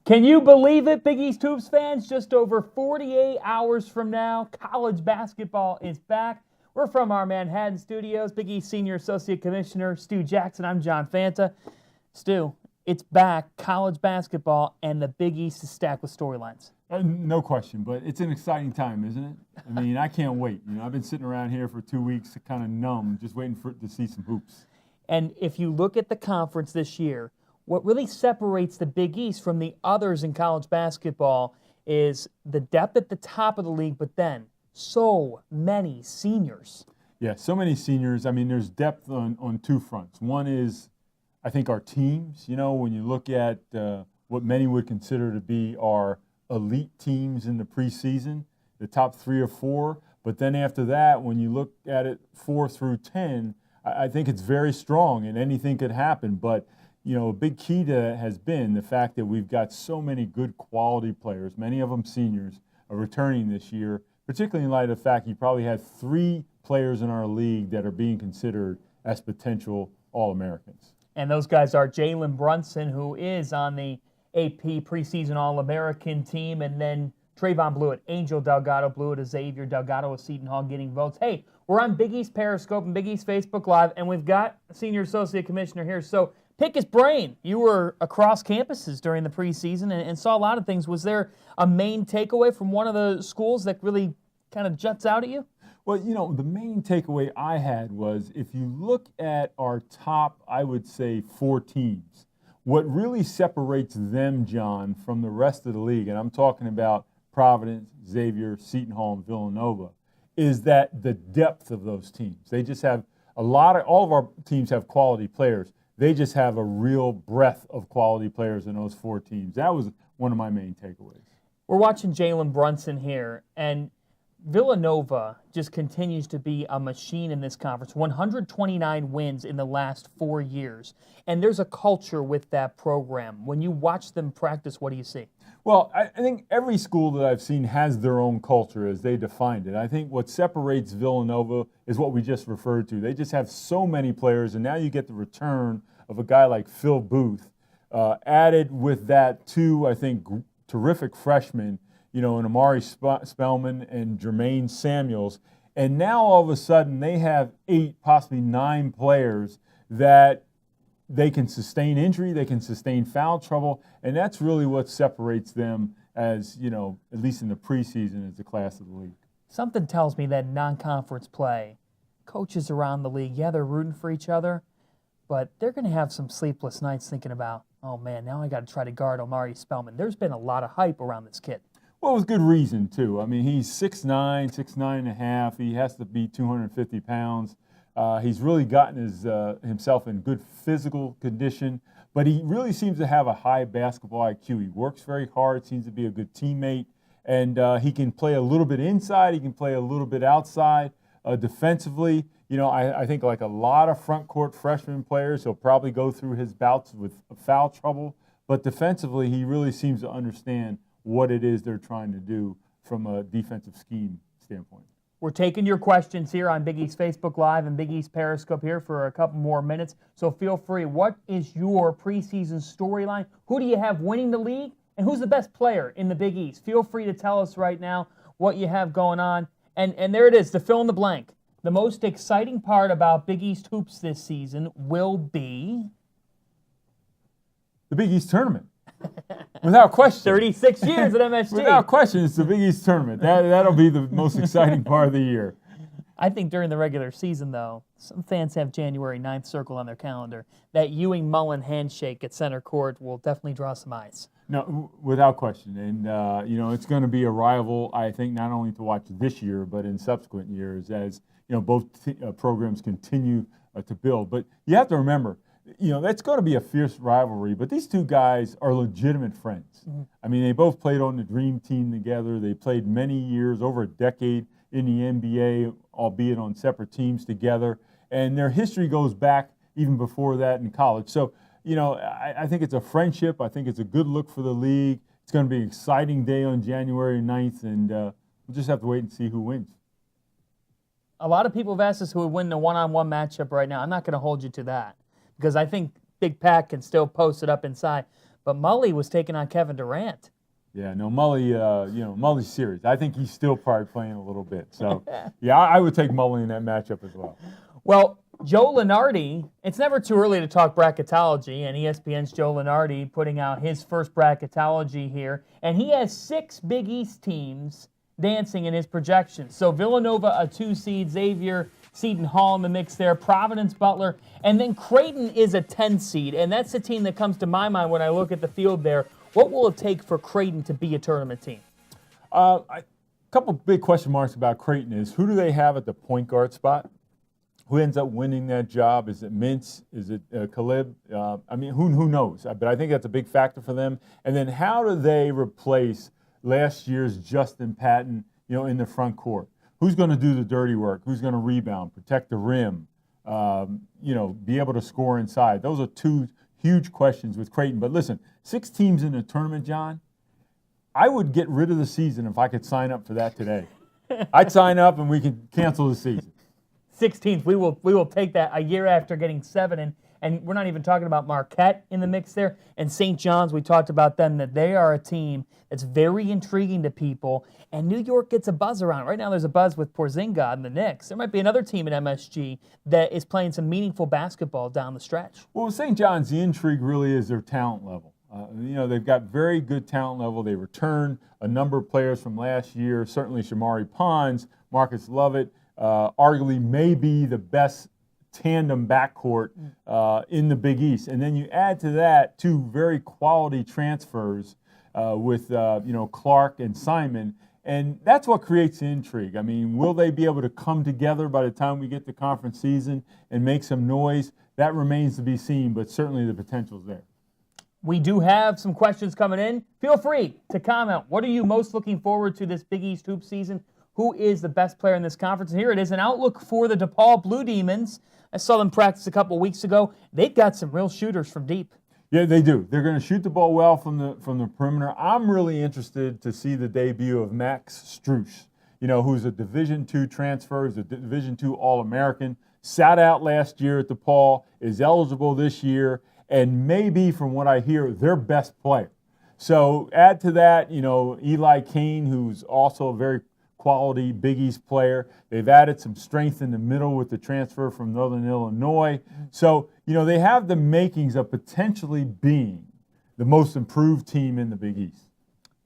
Can you believe it, Big East Hoops fans? Just over 48 hours from now, college basketball is back. We're from our Manhattan studios. Big East Senior Associate Commissioner Stu Jackson. I'm John Fanta. Stu, it's back, college basketball, and the Big East is stacked with storylines. No question, but it's an exciting time, isn't it? I mean, I can't wait. I've been sitting around here for 2 weeks, kind of numb, just waiting to see some hoops. And if you look at the conference this year, what really separates the Big East from the others in college basketball is the depth at the top of the league, but then so many seniors. Yeah, so many seniors. I mean, there's depth on two fronts. One is, I think, our teams. When you look at what many would consider to be our elite teams in the preseason, the top 3 or 4. But then after that, when you look at it 4 through 10, I think it's very strong and anything could happen. But a big key to that has been the fact that we've got so many good quality players, many of them seniors, are returning this year, particularly in light of the fact you probably had 3 players in our league that are being considered as potential All-Americans. And those guys are Jalen Brunson, who is on the AP preseason All-American team, and then Trayvon Blewett, Angel Delgado, Blewett, Xavier Delgado, Seton Hall getting votes. Hey, we're on Big East Periscope and Big East Facebook Live, and we've got Senior Associate Commissioner here. So pick his brain. You were across campuses during the preseason and saw a lot of things. Was there a main takeaway from one of the schools that really kind of juts out at you? Well, the main takeaway I had was if you look at our top, I would say, 4 teams, what really separates them, John, from the rest of the league, and I'm talking about Providence, Xavier, Seton Hall, and Villanova, is that the depth of those teams. They just have all of our teams have quality players. They just have a real breadth of quality players in those 4 teams. That was one of my main takeaways. We're watching Jalen Brunson here, and Villanova just continues to be a machine in this conference. 129 wins in the last 4 years. And there's a culture with that program. When you watch them practice, what do you see? Well, I think every school that I've seen has their own culture as they defined it. I think what separates Villanova is what we just referred to. They just have so many players, and now you get the return of a guy like Phil Booth, added with that 2, I think, terrific freshmen, in Amari Spellman and Jermaine Samuels. And now all of a sudden they have 8, possibly 9 players that they can sustain injury, they can sustain foul trouble, and that's really what separates them as, at least in the preseason, as the class of the league. Something tells me that non-conference play, coaches around the league, yeah, they're rooting for each other, but they're going to have some sleepless nights thinking about, oh man, now I got to try to guard Omari Spellman. There's been a lot of hype around this kid. Well, with good reason, too. I mean, he's 6'9", 6'9.5". He has to be 250 pounds. He's really gotten himself in good physical condition, but he really seems to have a high basketball IQ. He works very hard, seems to be a good teammate, and he can play a little bit inside. He can play a little bit outside. Defensively, I think like a lot of front court freshman players, he'll probably go through his bouts with foul trouble, but defensively, he really seems to understand what it is they're trying to do from a defensive scheme standpoint. We're taking your questions here on Big East Facebook Live and Big East Periscope here for a couple more minutes, so feel free. What is your preseason storyline? Who do you have winning the league? And who's the best player in the Big East? Feel free to tell us right now what you have going on. And there it is, the fill in the blank. The most exciting part about Big East hoops this season will be the Big East tournament. Without question. 36 years at MSG. Without question, it's the Big East tournament. That'll be the most exciting part of the year. I think during the regular season, though, some fans have January 9th circled on their calendar. That Ewing-Mullen handshake at center court will definitely draw some eyes. No, without question. And, it's going to be a rival, I think, not only to watch this year, but in subsequent years as, both programs continue to build. But you have to remember, that's going to be a fierce rivalry, but these 2 guys are legitimate friends. Mm-hmm. I mean, they both played on the Dream Team together. They played many years, over a decade in the NBA, albeit on separate teams together. And their history goes back even before that in college. So, I think it's a friendship. I think it's a good look for the league. It's going to be an exciting day on January 9th, and we'll just have to wait and see who wins. A lot of people have asked us who would win the one-on-one matchup right now. I'm not going to hold you to that, because I think Big Pat can still post it up inside. but Mully was taking on Kevin Durant. Yeah, no, Mully, Mully's serious. I think he's still probably playing a little bit. So, yeah, I would take Mully in that matchup as well. Well, Joe Lunardi, it's never too early to talk bracketology, and ESPN's Joe Lunardi putting out his first bracketology here, and he has 6 Big East teams dancing in his projections. So Villanova, a 2 seed, Xavier, Seton Hall in the mix there, Providence, Butler, and then Creighton is a 10 seed, and that's the team that comes to my mind when I look at the field there. What will it take for Creighton to be a tournament team? A couple big question marks about Creighton is who do they have at the point guard spot? Who ends up winning that job? Is it Mintz? Is it Caleb? Who knows? But I think that's a big factor for them. And then how do they replace last year's Justin Patton, in the front court? Who's going to do the dirty work? Who's going to rebound, protect the rim, be able to score inside? Those are 2 huge questions with Creighton. But listen, 6 teams in the tournament, John. I would get rid of the season if I could sign up for that today. I'd sign up and we could cancel the season. 16th, we will take that a year after getting 7, and we're not even talking about Marquette in the mix there. And St. John's, we talked about them, that they are a team that's very intriguing to people, and New York gets a buzz around it. Right now there's a buzz with Porzingis and the Knicks. There might be another team at MSG that is playing some meaningful basketball down the stretch. Well, with St. John's, the intrigue really is their talent level. They've got very good talent level. They returned a number of players from last year, certainly Shamari Pons, Marcus Lovett, arguably maybe the best tandem backcourt in the Big East. And then you add to that 2 very quality transfers with Clark and Simon, and that's what creates the intrigue. I mean, will they be able to come together by the time we get to conference season and make some noise? That remains to be seen, but certainly the potential's there. We do have some questions coming in. Feel free to comment. What are you most looking forward to this Big East hoop season? Who is the best player in this conference? And here it is, an outlook for the DePaul Blue Demons. I saw them practice a couple weeks ago. They've got some real shooters from deep. Yeah, they do. They're going to shoot the ball well from the perimeter. I'm really interested to see the debut of Max Strus, who's a Division II transfer, who's a Division II All-American, sat out last year at DePaul, is eligible this year, and maybe, from what I hear, their best player. So add to that, Eli Kane, who's also a very quality Big East player. They've added some strength in the middle with the transfer from Northern Illinois. So, they have the makings of potentially being the most improved team in the Big East.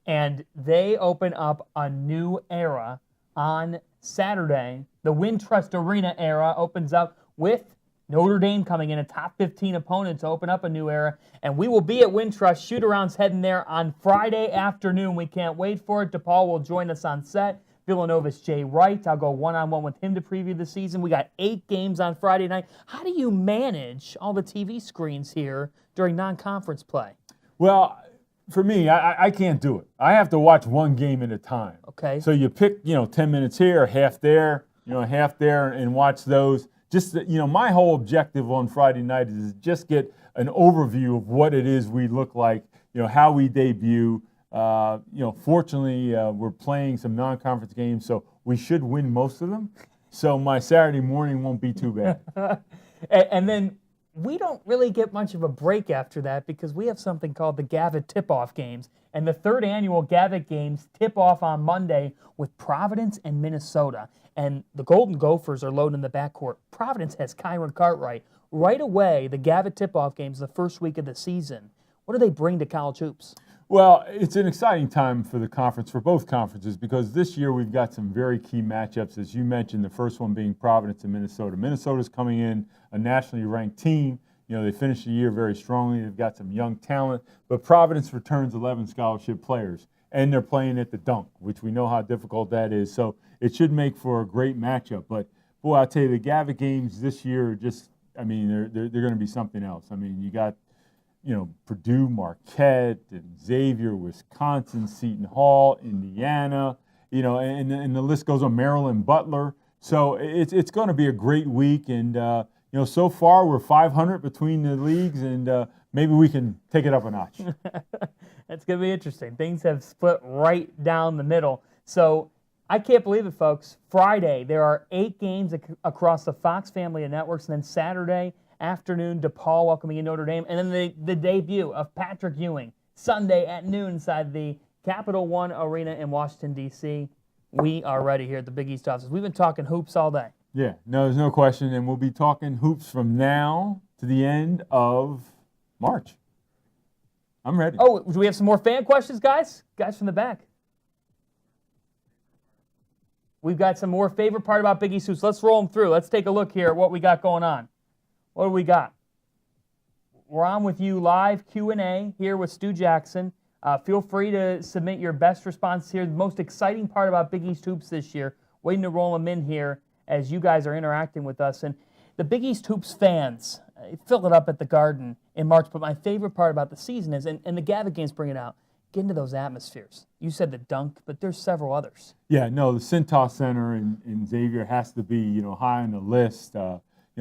And they open up a new era on Saturday. The Wintrust Arena era opens up with Notre Dame coming in, a top 15 opponent to open up a new era. And we will be at Wintrust. Shoot-arounds heading there on Friday afternoon. We can't wait for it. DePaul will join us on set. Villanova's Jay Wright. I'll go one-on-one with him to preview the season. We got 8 games on Friday night. How do you manage all the TV screens here during non-conference play? Well, for me, I can't do it. I have to watch one game at a time. Okay. So you pick, 10 minutes here, half there, and watch those. Just, my whole objective on Friday night is just get an overview of what it is we look like, how we debut. Fortunately, we're playing some non-conference games, so we should win most of them. So my Saturday morning won't be too bad. And then we don't really get much of a break after that because we have something called the Gavitt Tip-Off Games. And the 3rd annual Gavitt Games tip off on Monday with Providence and Minnesota. And the Golden Gophers are loading the backcourt. Providence has Kyron Cartwright. Right away, the Gavitt Tip-Off Games, the first week of the season. What do they bring to college hoops? Well, it's an exciting time for the conference, for both conferences, because this year we've got some very key matchups. As you mentioned, the first one being Providence and Minnesota. Minnesota's coming in a nationally ranked team. They finished the year very strongly. They've got some young talent. But Providence returns 11 scholarship players, and they're playing at the Dunk, which we know how difficult that is. So it should make for a great matchup. But, boy, I'll tell you, the Gavitt games this year are just, they're going to be something else. You got Purdue, Marquette, and Xavier, Wisconsin, Seton Hall, Indiana, and the list goes on, Maryland, Butler. So it's going to be a great week. And, so far we're 500 between the leagues, and maybe we can take it up a notch. That's going to be interesting. Things have split right down the middle. So I can't believe it, folks. Friday, there are 8 games across the Fox family of networks, and then Saturday afternoon, DePaul welcoming in Notre Dame, and then the debut of Patrick Ewing, Sunday at noon inside the Capital One Arena in Washington, D.C. We are ready here at the Big East office. We've been talking hoops all day. Yeah, no, there's no question, and we'll be talking hoops from now to the end of March. I'm ready. Oh, do we have some more fan questions, guys? Guys from the back. We've got some more favorite part about Big East hoops. Let's roll them through. Let's take a look here at what we got going on. What do we got? We're on with you live Q&A here with Stu Jackson. Feel free to submit your best response here. The most exciting part about Big East hoops this year, waiting to roll them in here as you guys are interacting with us. And the Big East hoops fans, fill it up at the Garden in March. But my favorite part about the season is, and the Gavitt games bring it out, get into those atmospheres. You said the dunk, but there's several others. Yeah, no, the Cintas Center in Xavier has to be, high on the list.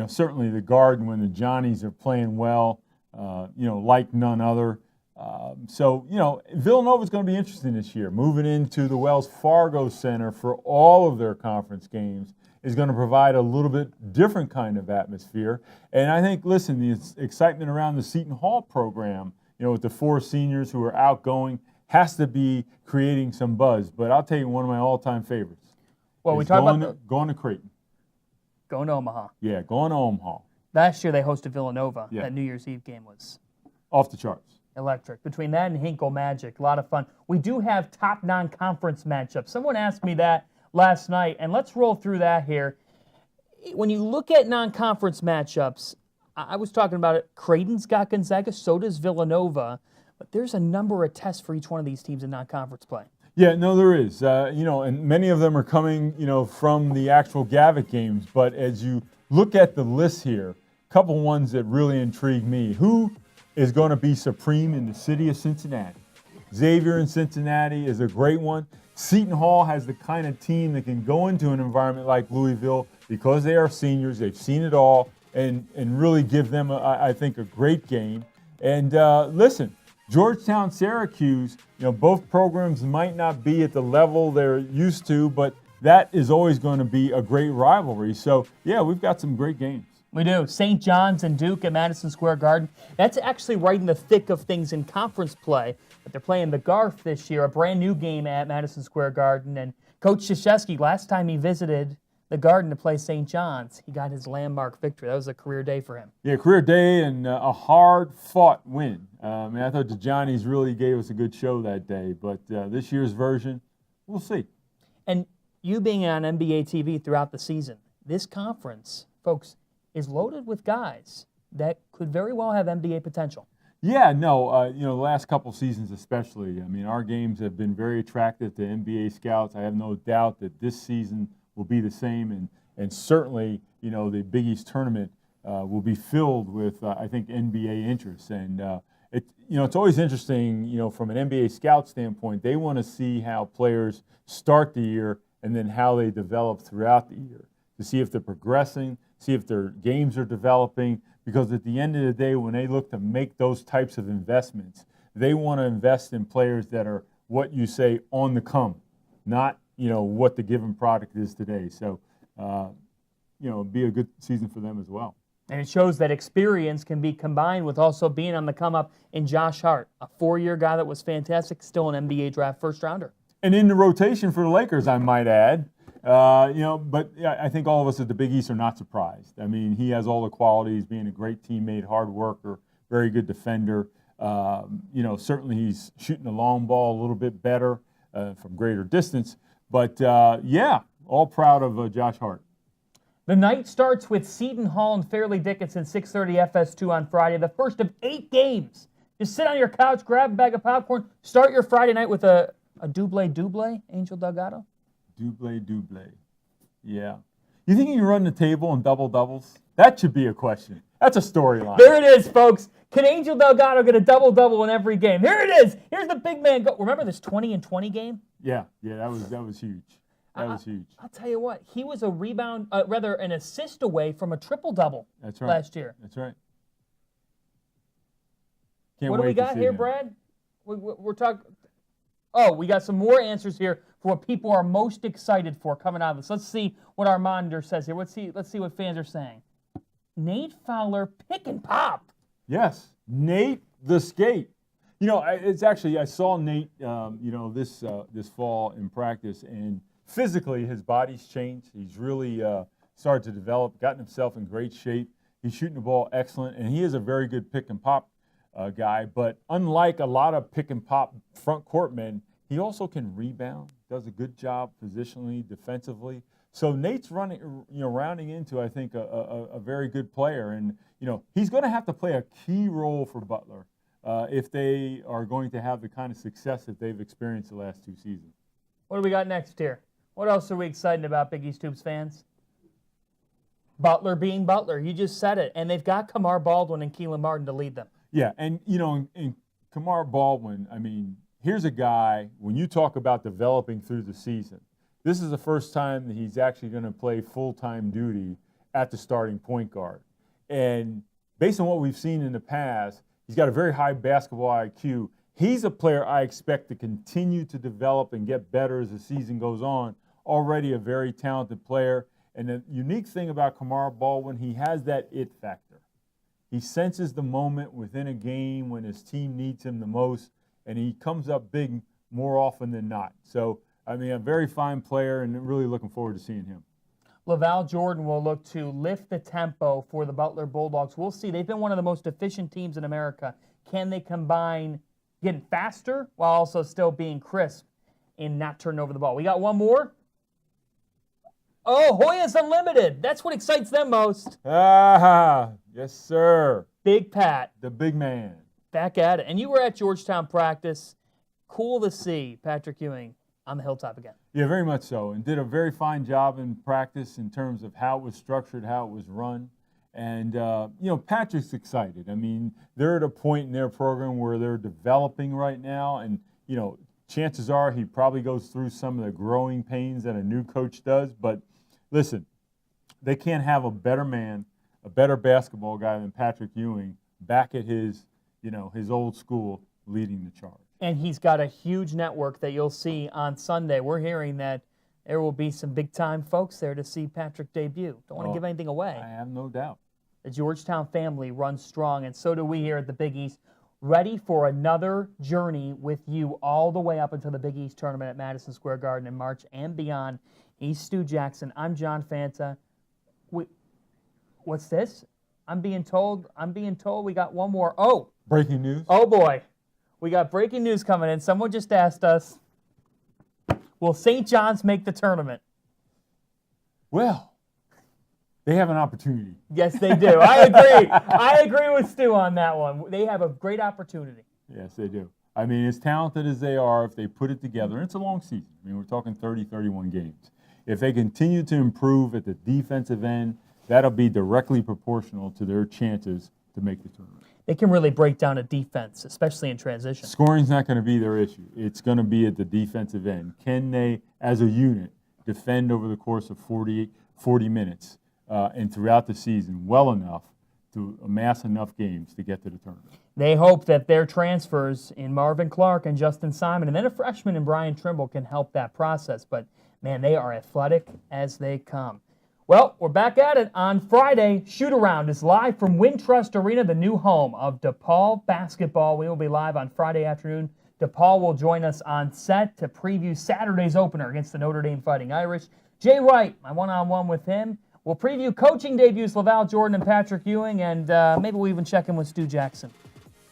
Certainly the Garden when the Johnnies are playing well, like none other. Villanova's going to be interesting this year. Moving into the Wells Fargo Center for all of their conference games is going to provide a little bit different kind of atmosphere. And I think, listen, the excitement around the Seton Hall program, with the 4 seniors who are outgoing, has to be creating some buzz. But I'll tell you one of my all-time favorites. Well, we talked about going to Creighton. Going to Omaha. Yeah, going to Omaha. Last year they hosted Villanova. Yeah. That New Year's Eve game was off the charts. Electric. Between that and Hinkle Magic, a lot of fun. We do have top non-conference matchups. Someone asked me that last night, and let's roll through that here. When you look at non-conference matchups, I was talking about it. Creighton's got Gonzaga, so does Villanova, but there's a number of tests for each one of these teams in non-conference play. Yeah, no, there is. And many of them are coming, from the actual Gavitt games. But as you look at the list here, a couple ones that really intrigue me. Who is going to be supreme in the city of Cincinnati? Xavier in Cincinnati is a great one. Seton Hall has the kind of team that can go into an environment like Louisville because they are seniors. They've seen it all and really give them, I think, a great game. And listen, Georgetown, Syracuse, both programs might not be at the level they're used to, but that is always going to be a great rivalry. So, yeah, we've got some great games. We do. St. John's and Duke at Madison Square Garden. That's actually right in the thick of things in conference play. But they're playing the Garf this year, a brand new game at Madison Square Garden. And Coach Krzyzewski, last time he visited the Garden to play St. John's, he got his landmark victory. That was a career day for him. Yeah, career day and a hard-fought win. I thought the Johnnies really gave us a good show that day. But this year's version, we'll see. And you being on NBA TV throughout the season, this conference, folks, is loaded with guys that could very well have NBA potential. Yeah, no, the last couple seasons especially. Our games have been very attractive to NBA scouts. I have no doubt that this season will be the same, and certainly, the Big East tournament will be filled with, I think, NBA interest. And it's always interesting, from an NBA scout standpoint, they want to see how players start the year and then how they develop throughout the year to see if they're progressing, see if their games are developing, because at the end of the day, when they look to make those types of investments, they want to invest in players that are what you say on the come, not what the given product is today. So, it'd be a good season for them as well. And it shows that experience can be combined with also being on the come up in Josh Hart, a 4-year guy that was fantastic, still an NBA draft first rounder. And in the rotation for the Lakers, I might add. But I think all of us at the Big East are not surprised. He has all the qualities, being a great teammate, hard worker, very good defender. Certainly he's shooting the long ball a little bit better from greater distance. But, all proud of Josh Hart. The night starts with Seton Hall and Fairleigh Dickinson, 6:30 FS2 on Friday, the first of 8 games. Just sit on your couch, grab a bag of popcorn, start your Friday night with a double, Angel Delgado. Double. Yeah. You think you can run the table in double-doubles? That should be a question. That's a storyline. There it is, folks. Can Angel Delgado get a double-double in every game? Here it is. Here's the big man. Remember this 20-20 game? Yeah, that was huge. That was huge. I'll tell you what. He was a rebound, an assist away from a triple-double last year. That's right. What do we got here, Brad? We're talking. Oh, we got some more answers here for what people are most excited for coming out of this. Let's see what our monitor says here. Let's see what fans are saying. Nate Fowler pick and pop. Yes, Nate the skate. You know, it's actually, I saw Nate, this fall in practice, and physically his body's changed. He's really started to develop, gotten himself in great shape. He's shooting the ball excellent, and he is a very good pick and pop guy. But unlike a lot of pick and pop front court men, he also can rebound, does a good job positionally, defensively. So Nate's rounding into, I think, a very good player. And, he's going to have to play a key role for Butler if they are going to have the kind of success that they've experienced the last 2 seasons. What do we got next here? What else are we excited about, Big East Hoops fans? Butler being Butler. You just said it. And they've got Kamara Baldwin and Keelan Martin to lead them. Yeah, and, in Kamara Baldwin, I mean, here's a guy, when you talk about developing through the season, this is the first time that he's actually going to play full-time duty at the starting point guard. And based on what we've seen in the past, he's got a very high basketball IQ. He's a player I expect to continue to develop and get better as the season goes on. Already a very talented player. And the unique thing about Kamara Baldwin, he has that it factor. He senses the moment within a game when his team needs him the most, and he comes up big more often than not. So, I mean, a very fine player, and really looking forward to seeing him. Laval Jordan will look to lift the tempo for the Butler Bulldogs. We'll see. They've been one of the most efficient teams in America. Can they combine getting faster while also still being crisp and not turning over the ball? We got one more. Oh, Hoyas Unlimited. That's what excites them most. Ah, yes, sir. Big Pat. The big man. Back at it. And you were at Georgetown practice. Cool to see Patrick Ewing on the hilltop again. Yeah, very much so, and did a very fine job in practice in terms of how it was structured, how it was run. And, Patrick's excited. I mean, they're at a point in their program where they're developing right now, and, chances are he probably goes through some of the growing pains that a new coach does. But listen, they can't have a better man, a better basketball guy than Patrick Ewing back at his old school leading the charge. And he's got a huge network that you'll see on Sunday. We're hearing that there will be some big-time folks there to see Patrick debut. Don't want to give anything away. I have no doubt. The Georgetown family runs strong, and so do we here at the Big East. Ready for another journey with you all the way up until the Big East tournament at Madison Square Garden in March and beyond. He's Stu Jackson. I'm John Fanta. What's this? I'm being told we got one more. Oh. Breaking news? Oh, boy. We got breaking news coming in. Someone just asked us, will St. John's make the tournament? Well, they have an opportunity. Yes, they do. I agree. I agree with Stu on that one. They have a great opportunity. Yes, they do. I mean, as talented as they are, if they put it together, and it's a long season. I mean, we're talking 30, 31 games. If they continue to improve at the defensive end, that'll be directly proportional to their chances to make the tournament. They can really break down a defense, especially in transition. Scoring's not going to be their issue. It's going to be at the defensive end. Can they, as a unit, defend over the course of 40 minutes and throughout the season well enough to amass enough games to get to the tournament? They hope that their transfers in Marvin Clark and Justin Simon, and then a freshman in Brian Trimble, can help that process. But, man, they are athletic as they come. Well, we're back at it on Friday. Shoot-Around is live from Wintrust Arena, the new home of DePaul basketball. We will be live on Friday afternoon. DePaul will join us on set to preview Saturday's opener against the Notre Dame Fighting Irish. Jay Wright, my one-on-one with him. We'll preview coaching debuts, Laval Jordan and Patrick Ewing, and maybe we'll even check in with Stu Jackson.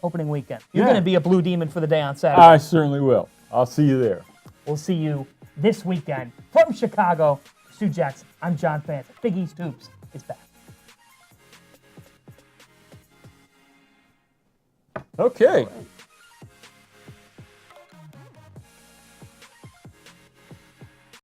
Opening weekend. You're going to be a Blue Demon for the day on Saturday. I certainly will. I'll see you there. We'll see you this weekend from Chicago. Stu Jackson. I'm John Fanta. Big East Hoops is back. Okay.